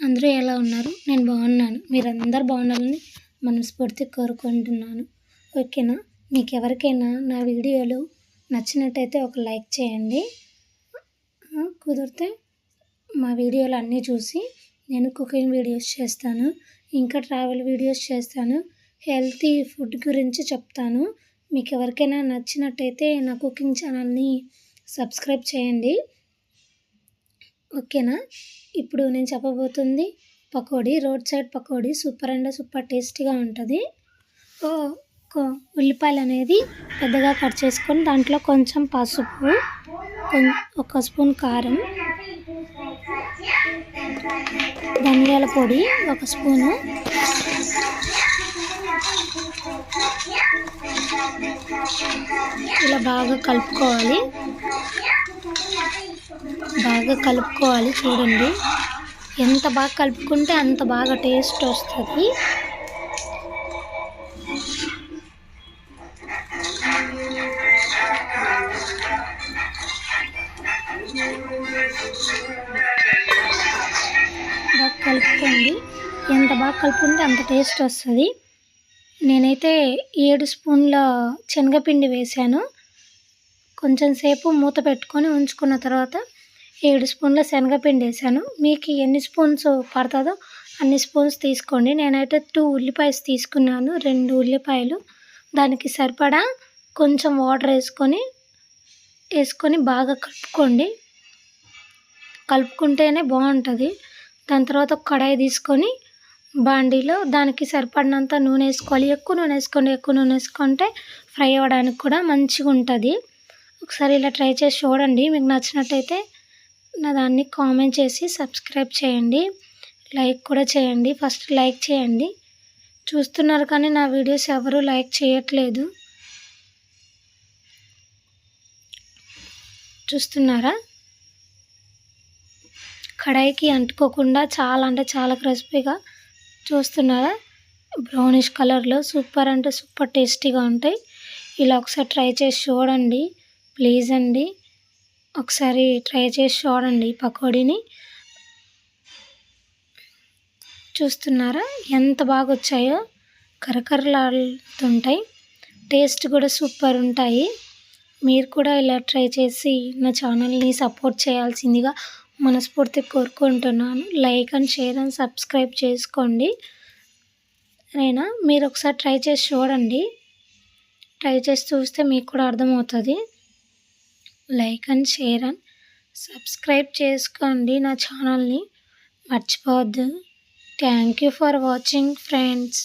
అందరూ ఎలా ఉన్నారు? నేను బాగున్నాను. మీరందరూ బాగుండాలని మనస్ఫూర్తిగా కోరుకుంటున్నాను. ఓకేనా? మీకు ఎవరికైనా నా వీడియోలు నచ్చినట్టయితే ఒక లైక్ చేయండి. కుదిరితే మా వీడియోలు అన్నీ చూసి నేను కుకింగ్ వీడియోస్ చేస్తాను, ఇంకా ట్రావెల్ వీడియోస్ చేస్తాను, హెల్తీ ఫుడ్ గురించి చెప్తాను. మీకు ఎవరికైనా నచ్చినట్టయితే నా కుకింగ్ ఛానల్ని సబ్స్క్రైబ్ చేయండి. ఓకేనా? ఇప్పుడు నేను చెప్పబోతుంది pakodi, road side pakodi. Super అంటే సూపర్ టేస్టీగా ఉంటుంది. ఉల్లిపాయలు అనేది పెద్దగా కట్ చేసుకొని దాంట్లో కొంచెం పసుపు, ఒక స్పూన్ కారం, ధనియాల పొడి ఒక స్పూను, ఇలా బాగా కలుపుకోవాలి. చూడండి, ఎంత బాగా కలుపుకుంటే అంత బాగా టేస్ట్ వస్తుంది. బాగా కలుపుకోండి. ఎంత బాగా కలుపుకుంటే అంత టేస్ట్ వస్తుంది. నేనైతే 7 స్పూన్ల శనగపిండి వేసాను. కొంచెం సేపు మూత పెట్టుకొని ఉంచుకున్న తర్వాత 7 స్పూన్ల శనగపిండి వేసాను. మీకు ఎన్ని స్పూన్స్ పడుతుందో అన్ని స్పూన్స్ తీసుకోండి. నేనైతే 2 ఉల్లిపాయలు తీసుకున్నాను, 2 ఉల్లిపాయలు. దానికి సరిపడా కొంచెం వాటర్ వేసుకొని బాగా కలుపుకుంటేనే బాగుంటుంది. దాని తర్వాత ఒక కడాయి తీసుకొని బాండీలో దానికి సరిపడినంత నూనె వేసుకోవాలి. ఎక్కువ నూనె వేసుకుంటే ఫ్రై అవ్వడానికి కూడా మంచిగా ఉంటుంది. ఒకసారి ఇలా ట్రై చేసి చూడండి. మీకు నచ్చినట్టయితే నా దాన్ని కామెంట్ చేసి సబ్స్క్రైబ్ చేయండి, లైక్ కూడా చేయండి. ఫస్ట్ లైక్ చేయండి. చూస్తున్నారు కానీ నా వీడియోస్ ఎవరు లైక్ చేయట్లేదు. చూస్తున్నారా? కడాయికి అంటుకోకుండా చాలా అంటే చాలా క్రిస్పీగా, చూస్తున్నారా, బ్రౌనిష్ కలర్లో సూపర్ అంటే సూపర్ టేస్టీగా ఉంటాయి. ఇలా ఒకసారి ట్రై చేసి చూడండి ప్లీజ్ అండి. ఒకసారి ట్రై చేసి చూడండి పకోడీని. చూస్తున్నారా ఎంత బాగా వచ్చాయో? కరకరలాడుతుంటాయి, టేస్ట్ కూడా సూపర్ ఉంటాయి. మీరు కూడా ఇలా ట్రై చేసి నా ఛానల్ని సపోర్ట్ చేయాల్సిందిగా మనస్ఫూర్తిగా కోరుకుంటున్నాను. Like and share and subscribe చేసుకోండి. మీరు ఒకసారి ట్రై చేసి చూడండి. ట్రై చేసి చూస్తే మీకు కూడా అర్థమవుతుంది. Like and share and subscribe చేసుకోండి నా ఛానల్ని, మర్చిపోవద్దు. Thank you for watching friends.